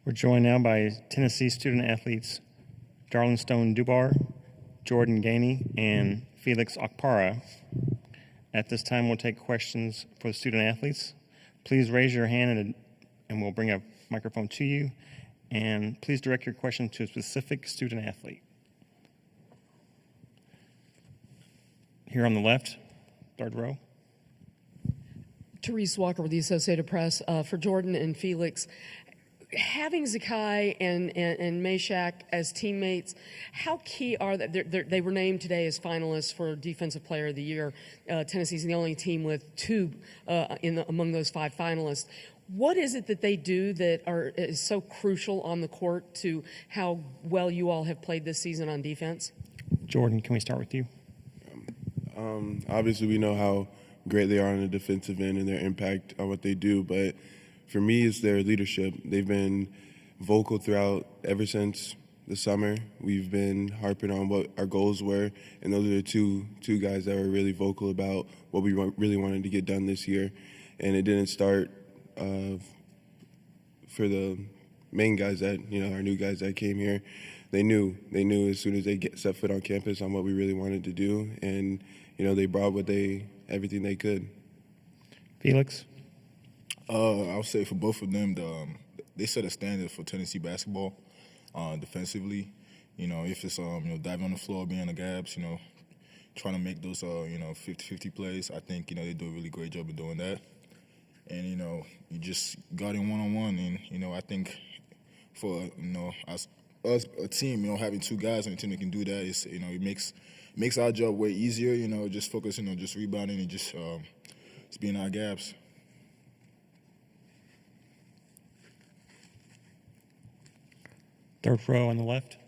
We're joined now by Tennessee student athletes Darlinstone Dubar, Jordan Gainey, and Felix Okpara. At this time, we'll take questions for the student athletes. Please raise your hand and we'll bring a microphone to you. And please direct your question to a specific student athlete. Here on the left, third row. Therese Walker with the Associated Press. For Jordan and Felix, having Zakai and Meshack as teammates, how key are they? They were named today as finalists for Defensive Player of the Year. Tennessee's the only team with two among those five finalists. What is it that they do that is so crucial on the court to how well you all have played this season on defense? Jordan, can we start with you? Obviously, we know how great they are on the defensive end and their impact on what they do, but for me, it's their leadership. They've been vocal throughout ever since the summer. We've been harping on what our goals were, and those are the two guys that were really vocal about what we really wanted to get done this year. And it didn't start for the main guys that, our new guys that came here. They knew as soon as they set foot on campus on what we really wanted to do, and they brought everything they could. Felix? I'll say for both of them, they set a standard for Tennessee basketball defensively. If it's diving on the floor, being on the gaps, trying to make those 50-50 plays. I think they do a really great job of doing that. And you just got in one-on-one, and I think for us a team, having two guys on the team that can do that is it makes our job way easier. Just focusing on just rebounding and just being our gaps. Third row on the left.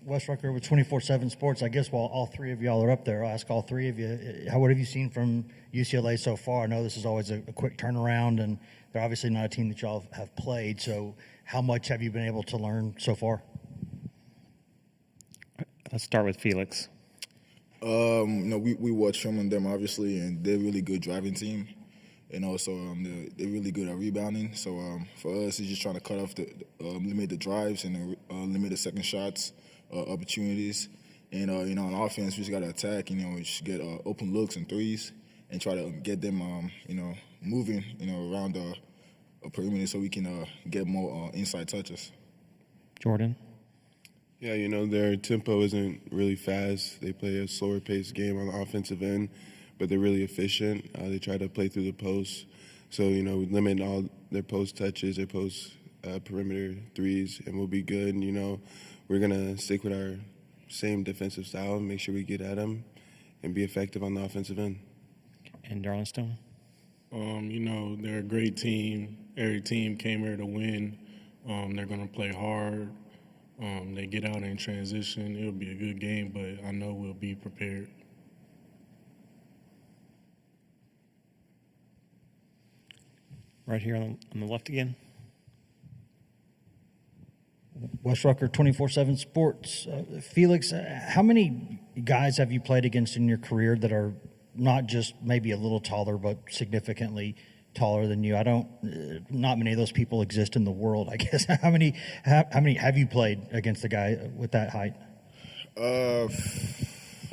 Wes Rucker with 24/7 Sports. I guess while all three of y'all are up there, I'll ask all three of you, what have you seen from UCLA so far? I know this is always a quick turnaround, and they're obviously not a team that y'all have played, so how much have you been able to learn so far? Let's start with Felix. We watch film on them, obviously, and they're a really good driving team. And also, they're really good at rebounding. So for us, it's just trying to cut off limit the drives and limit the second shots opportunities. And on offense, we just got to attack. We just get open looks and threes and try to get them, moving, around a perimeter so we can get more inside touches. Jordan. Yeah, their tempo isn't really fast. They play a slower paced game on the offensive end, but they're really efficient. They try to play through the post. So, we limit all their post touches, their post perimeter threes, and we'll be good. We're going to stick with our same defensive style and make sure we get at them and be effective on the offensive end. And Darlinstone? They're a great team. Every team came here to win. They're going to play hard. They get out in transition. It'll be a good game, but I know we'll be prepared. Right here on the left again. Wes Rucker, 24/7 Sports. Felix, how many guys have you played against in your career that are not just maybe a little taller, but significantly taller than you? Not many of those people exist in the world, I guess. How many have you played against a guy with that height?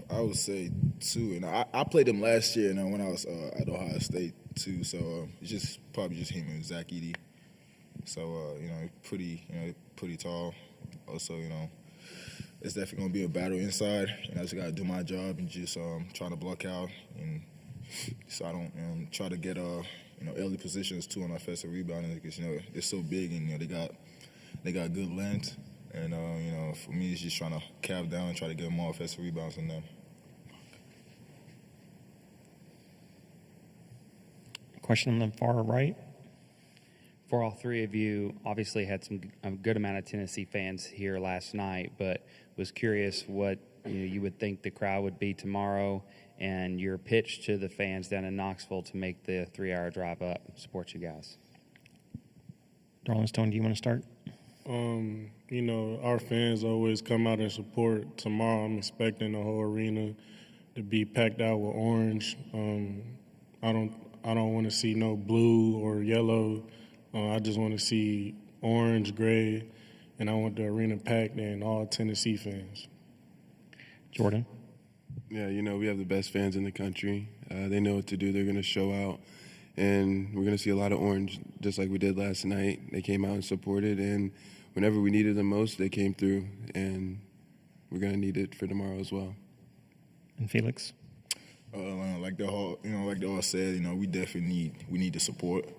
I would say two, and I played them last year, when I was at Ohio State too. So it's probably just him and Zach Edey. So pretty tall. Also, it's definitely gonna be a battle inside, and I just gotta do my job and just trying to block out, and so I don't try to get early positions too on offensive rebounding because they're so big and they got good length, and for me it's just trying to cap down and try to get more offensive rebounds than them. Question on the far right. For all three of you, obviously had a good amount of Tennessee fans here last night, but was curious what you would think the crowd would be tomorrow and your pitch to the fans down in Knoxville to make the 3-hour drive up. Support you guys. Darlinstone, do you want to start? Our fans always come out and support. Tomorrow I'm expecting the whole arena to be packed out with orange. I don't want to see no blue or yellow. I just want to see orange, gray, and I want the arena packed and all Tennessee fans. Jordan? Yeah, we have the best fans in the country. They know what to do. They're going to show out. And we're going to see a lot of orange, just like we did last night. They came out and supported, and whenever we needed them most, they came through. And we're going to need it for tomorrow as well. And Felix? Like they all said, we definitely need the support,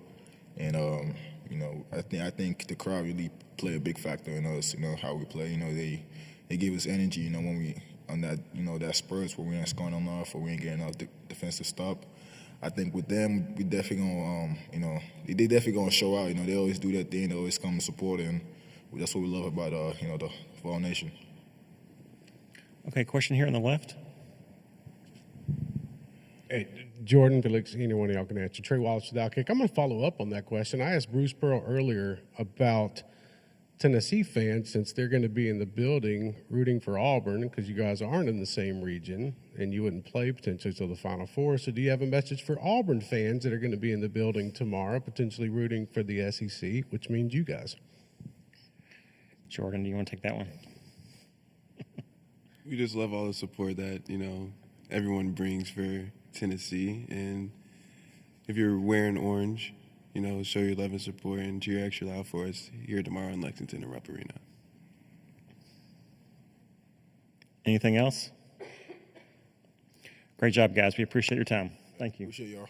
and I think the crowd really play a big factor in us. How we play. They give us energy. When we on that that spurts where we ain't scoring enough or we ain't getting enough defensive stop. I think with them, we definitely gonna they definitely gonna show out. They always do that thing. They always come and support, and that's what we love about the Vol Nation. Okay, question here on the left. Hey, Jordan, Felix, either one of y'all can answer. Trey Wallace with Outkick. I'm going to follow up on that question. I asked Bruce Pearl earlier about Tennessee fans, since they're going to be in the building rooting for Auburn because you guys aren't in the same region and you wouldn't play potentially till the Final Four. So do you have a message for Auburn fans that are going to be in the building tomorrow, potentially rooting for the SEC, which means you guys? Jordan, do you want to take that one? We just love all the support that, everyone brings for Tennessee. And if you're wearing orange, show your love and support and cheer extra loud for us here tomorrow in Lexington and Rupp Arena. Anything else? Great job, guys. We appreciate your time. Thank you. Appreciate y'all.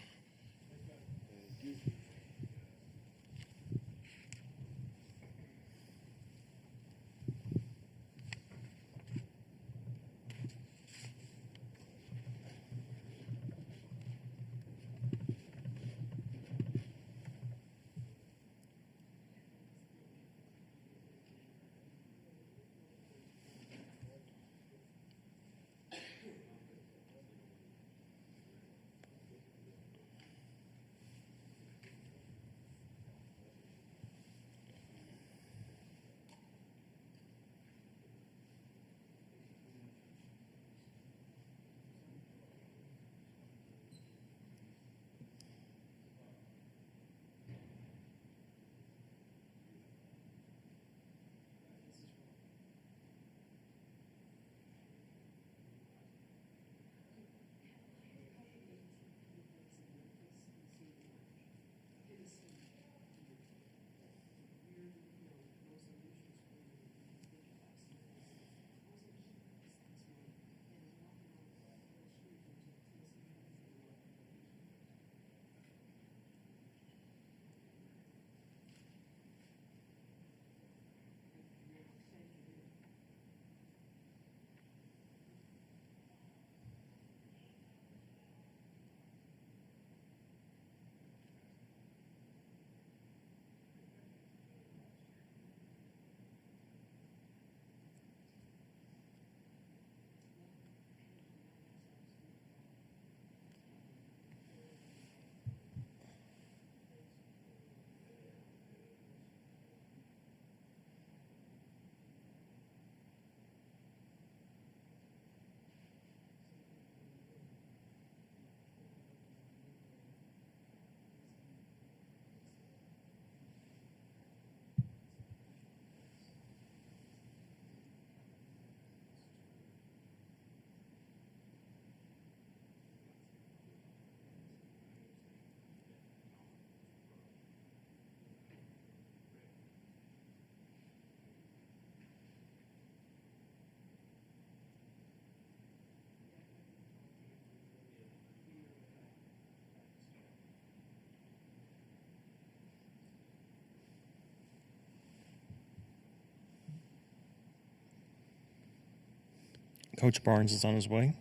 Coach Barnes is on his way.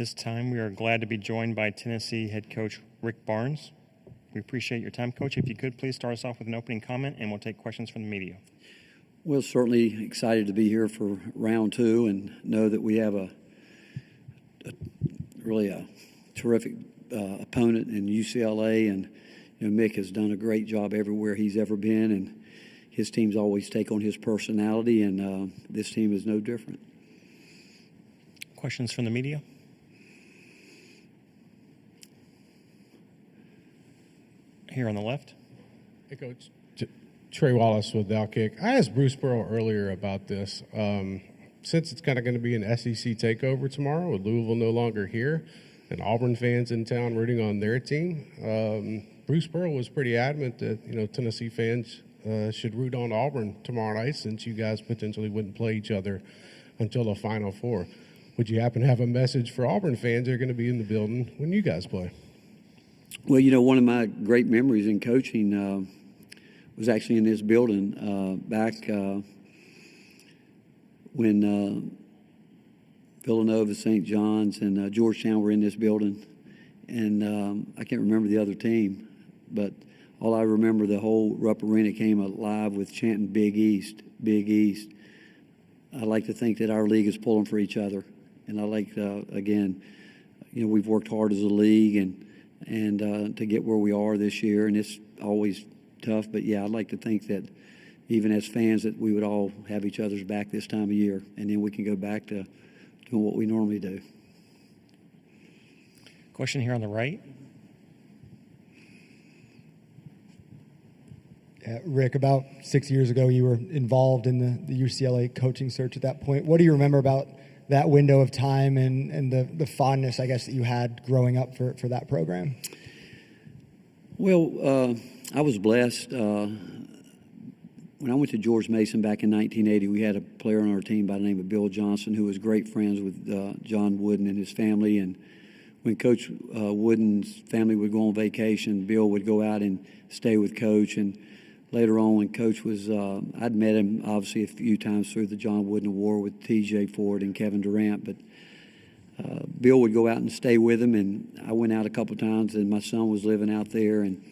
this time, we are glad to be joined by Tennessee head coach Rick Barnes. We appreciate your time, Coach. If you could, please start us off with an opening comment, and we'll take questions from the media. Well, certainly excited to be here for round two and know that we have a really terrific opponent in UCLA, and Mick has done a great job everywhere he's ever been, and his teams always take on his personality, and this team is no different. Questions from the media? Here on the left. Hey, Coach. Trey Wallace with Outkick. I asked Bruce Pearl earlier about this. Since it's kind of going to be an SEC takeover tomorrow, with Louisville no longer here, and Auburn fans in town rooting on their team, Bruce Pearl was pretty adamant that Tennessee fans should root on Auburn tomorrow night, since you guys potentially wouldn't play each other until the Final Four. Would you happen to have a message for Auburn fans that are going to be in the building when you guys play? Well, one of my great memories in coaching was actually in this building back when Villanova, St. John's, and Georgetown were in this building. And I can't remember the other team, but all I remember, the whole Rupp Arena came alive with chanting Big East, Big East. I like to think that our league is pulling for each other. And I like, again, we've worked hard as a league and to get where we are this year, and it's always tough. But, yeah, I'd like to think that even as fans that we would all have each other's back this time of year, and then we can go back to doing what we normally do. Question here on the right. Rick, about 6 years ago, you were involved in the UCLA coaching search at that point. What do you remember about that window of time and the fondness, I guess, that you had growing up for that program? Well, I was blessed. When I went to George Mason back in 1980, we had a player on our team by the name of Bill Johnson, who was great friends with John Wooden and his family. And when Coach Wooden's family would go on vacation, Bill would go out and stay with Coach. And later on, when Coach was, I'd met him obviously a few times through the John Wooden Award with T.J. Ford and Kevin Durant, but Bill would go out and stay with him, and I went out a couple times, and my son was living out there, and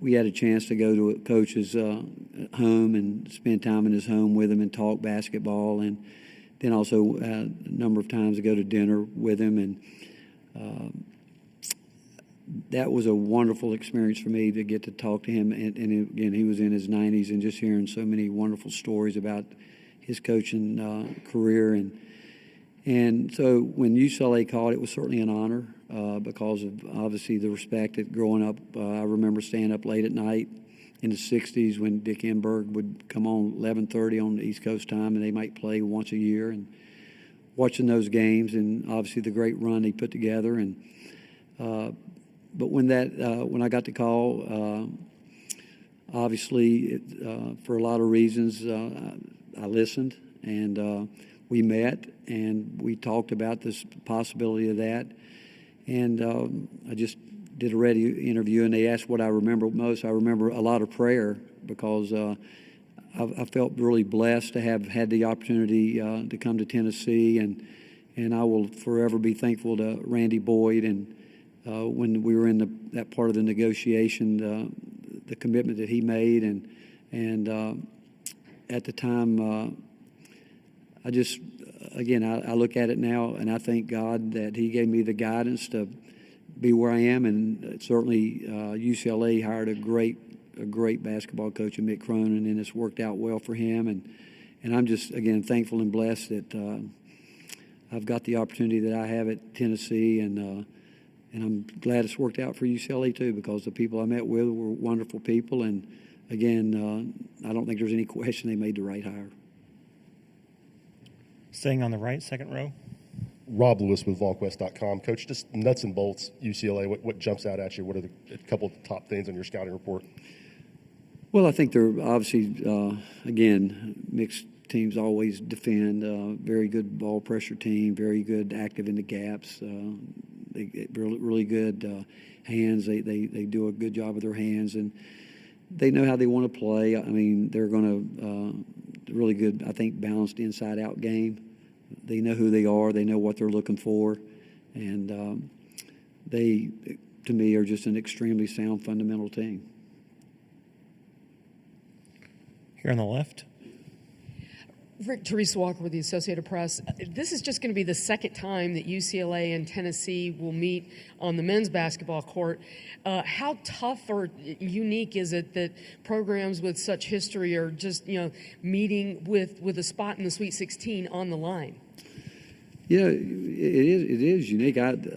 we had a chance to go to a Coach's home and spend time in his home with him and talk basketball, and then also a number of times to go to dinner with him, and that was a wonderful experience for me to get to talk to him. And again, he was in his 90s, and just hearing so many wonderful stories about his coaching career. And so when UCLA called, it was certainly an honor because of obviously the respect that growing up. I remember staying up late at night in the 60s when Dick Enberg would come on 11:30 on the East Coast time, and they might play once a year, and watching those games, and obviously the great run he put together. And but when I got the call, obviously for a lot of reasons, I listened, and we met and we talked about this possibility of that. And I just did a radio interview, and they asked what I remember most. I remember a lot of prayer because I felt really blessed to have had the opportunity to come to Tennessee, and I will forever be thankful to Randy Boyd. And when we were in that part of the negotiation, the commitment that he made, and at the time, I just, again, I look at it now, and I thank God that he gave me the guidance to be where I am, and certainly UCLA hired a great basketball coach in Mick Cronin, and it's worked out well for him, and I'm just, again, thankful and blessed that I've got the opportunity that I have at Tennessee, and I'm glad it's worked out for UCLA too, because the people I met with were wonderful people, and again, I don't think there's any question they made the right hire. Staying on the right, second row. Rob Lewis with VolQuest.com. Coach, just nuts and bolts, UCLA, what jumps out at you? What are a couple of the top things on your scouting report? Well, I think they're obviously, again, mixed teams always defend. Very good ball pressure team, very good active in the gaps. They get really good hands. They do a good job with their hands, and they know how they want to play. I mean, they're going to really good, I think, balanced inside-out game. They know who they are. They know what they're looking for. And they, to me, are just an extremely sound fundamental team. Here on the left. Rick, Teresa Walker with the Associated Press. This is just going to be the second time that UCLA and Tennessee will meet on the men's basketball court. How tough or unique is it that programs with such history are just, meeting with a spot in the Sweet 16 on the line? Yeah, it is unique. I'd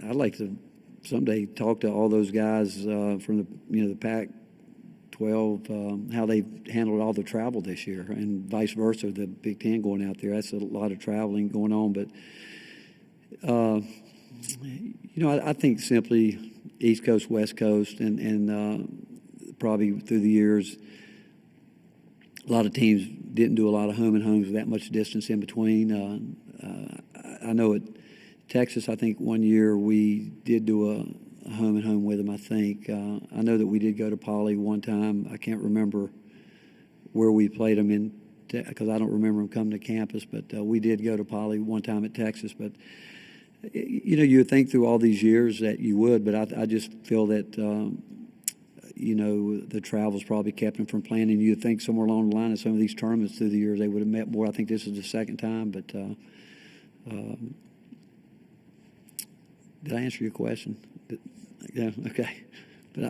like to someday talk to all those guys from the Pac-12, how they've handled all the travel this year, and vice versa. The Big Ten going out there, that's a lot of traveling going on. But I think simply East Coast, West Coast, and probably through the years, a lot of teams didn't do a lot of home and homes with that much distance in between. I know at Texas, I think one year we did do a home and home with them, I think. I know that we did go to Poly one time. I can't remember where we played them in, because I don't remember them coming to campus, but we did go to Poly one time at Texas. But, you would think through all these years that you would, but I just feel that, the travel's probably kept them from playing. And you'd think somewhere along the line in some of these tournaments through the years they would have met more. I think this is the second time, but did I answer your question? Yeah, okay. But,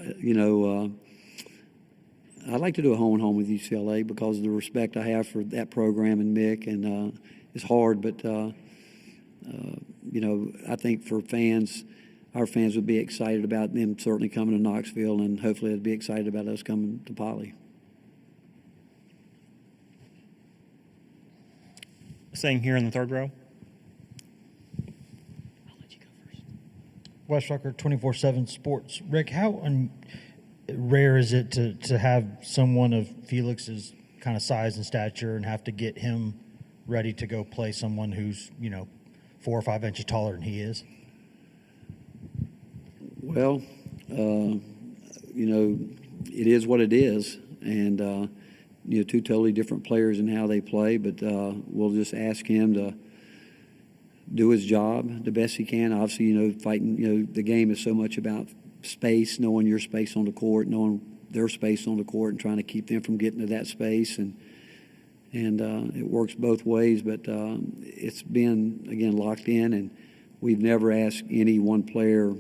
I'd like to do a home and home with UCLA because of the respect I have for that program and Mick, and it's hard, but, I think for fans, our fans would be excited about them certainly coming to Knoxville, and hopefully they'd be excited about us coming to Poly. Staying here in the third row. Wes Rucker, 24/7 Sports. Rick, how rare is it to have someone of Felix's kind of size and stature and have to get him ready to go play someone who's 4 or 5 inches taller than he is? Well, it is what it is, and two totally different players in how they play. But we'll just ask him to do his job the best he can. Obviously, fighting. The game is so much about space, knowing your space on the court, knowing their space on the court, and trying to keep them from getting to that space. And it works both ways. But it's been again locked in, and we've never asked any one player,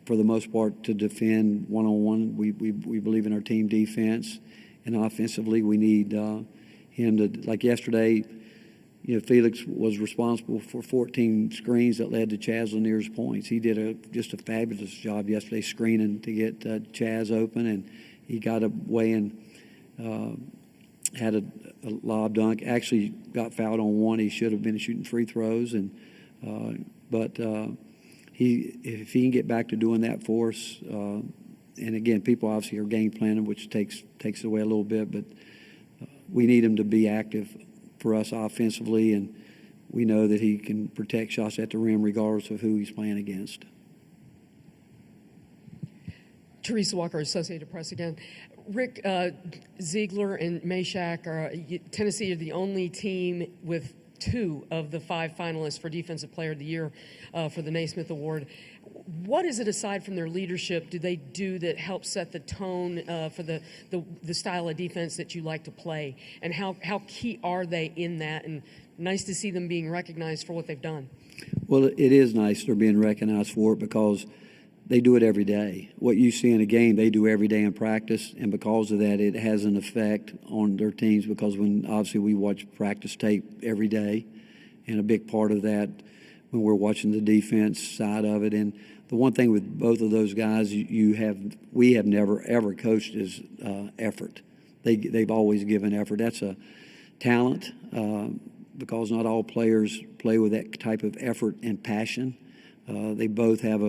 for the most part, to defend one-on-one. We believe in our team defense, and offensively we need him to, like yesterday, Felix was responsible for 14 screens that led to Chaz Lanier's points. He did just a fabulous job yesterday screening to get Chaz open, and he got away and had a lob dunk. Actually got fouled on one. He should have been shooting free throws, but if he can get back to doing that for us, and again, people obviously are game planning, which takes it away a little bit, but we need him to be active for us offensively, and we know that he can protect shots at the rim regardless of who he's playing against. Teresa Walker, Associated Press again. Rick, Ziegler and Meshack Tennessee are the only team with 2 of the 5 finalists for Defensive Player of the Year for the Naismith Award. What is it, aside from their leadership, do they do that helps set the tone for the style of defense that you like to play? And how key are they in that? And nice to see them being recognized for what they've done. Well, it is nice they're being recognized for it because they do it every day. What you see in a game, they do every day in practice, and because of that, it has an effect on their teams because obviously we watch practice tape every day, and a big part of that when we're watching the defense side of it. And the one thing with both of those guys we have never, ever coached is effort. They've always given effort. That's a talent because not all players play with that type of effort and passion. They both have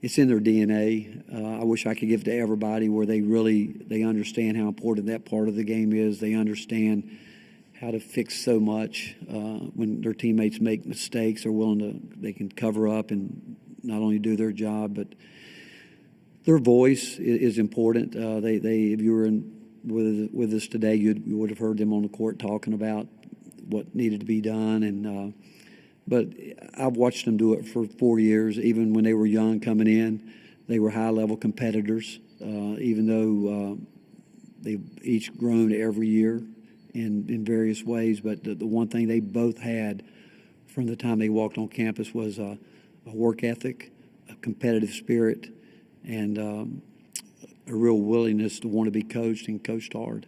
it's in their DNA. I wish I could give it to everybody where they understand how important that part of the game is. They understand how to fix so much when their teammates make mistakes. They can cover up and not only do their job, but their voice is important. If you were with us today, you would have heard them on the court talking about what needed to be done, and But I've watched them do it for 4 years. Even when they were young coming in, they were high-level competitors, even though they've each grown every year in various ways. But the one thing they both had from the time they walked on campus was a work ethic, a competitive spirit, and a real willingness to want to be coached and coached hard.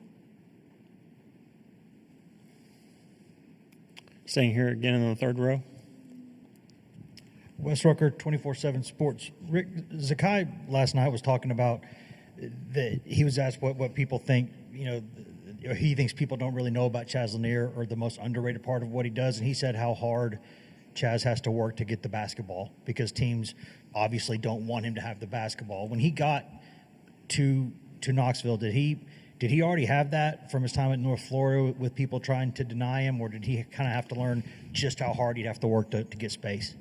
Staying here again in the third row. Wes Rucker, 24/7 Sports. Rick Zakai last night was talking about that he was asked what people think, he thinks people don't really know about Chaz Lanier or the most underrated part of what he does, and he said how hard Chaz has to work to get the basketball because teams obviously don't want him to have the basketball. When he got to Knoxville, did he already have that from his time at North Florida with people trying to deny him, or did he kind of have to learn just how hard he'd have to work to get space?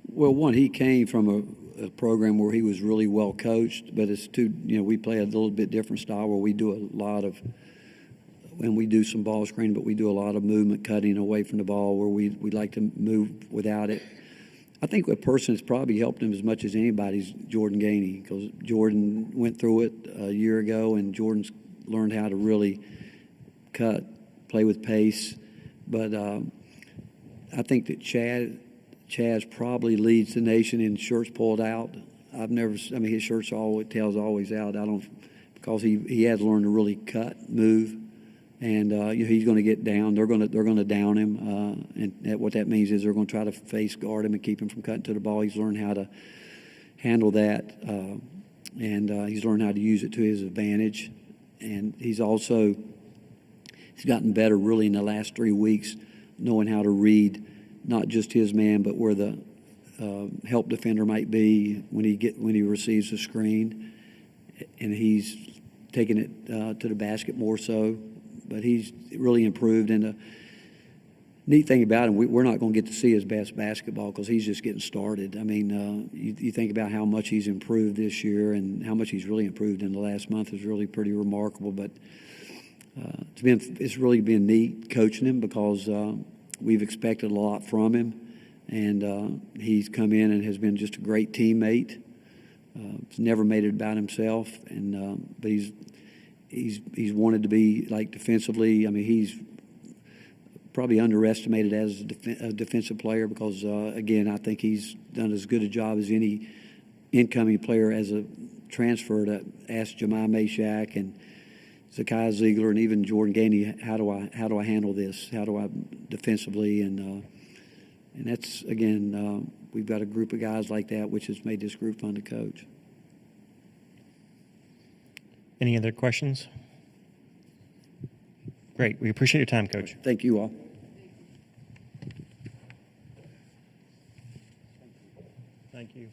Well, one, he came from a program where he was really well coached, but it's we play a little bit different style where we do a lot of, and we do some ball screen, but we do a lot of movement cutting away from the ball where we like to move without it. I think a person that's probably helped him as much as anybody is Jordan Gainey, because Jordan went through it a year ago, and Jordan's learned how to really cut, play with pace. But I think that Chaz probably leads the nation in shirts pulled out. His shirts tail's always out. Because he has learned to really cut, move, and he's going to get down. They're going to down him, and what that means is they're going to try to face guard him and keep him from cutting to the ball. He's learned how to handle that, and he's learned how to use it to his advantage. And he's gotten better really in the last 3 weeks, knowing how to read not just his man, but where the help defender might be when he receives the screen, and he's taking it to the basket more so. But he's really improved. And the neat thing about him, we're not going to get to see his best basketball because he's just getting started. I mean, you think about how much he's improved this year and how much he's really improved in the last month is really pretty remarkable. But it's really been neat coaching him because we've expected a lot from him, and he's come in and has been just a great teammate. He's never made it about himself, but he's wanted to be like defensively. I mean, he's probably underestimated as a defensive player because, again, I think he's done as good a job as any incoming player as a transfer to ask Jemai Meshack and Zakai Ziegler and even Jordan Gainey, how do I handle this? How do I defensively? And that's, again, we've got a group of guys like that, which has made this group fun to coach. Any other questions? Great. We appreciate your time, Coach. Thank you all. Thank you.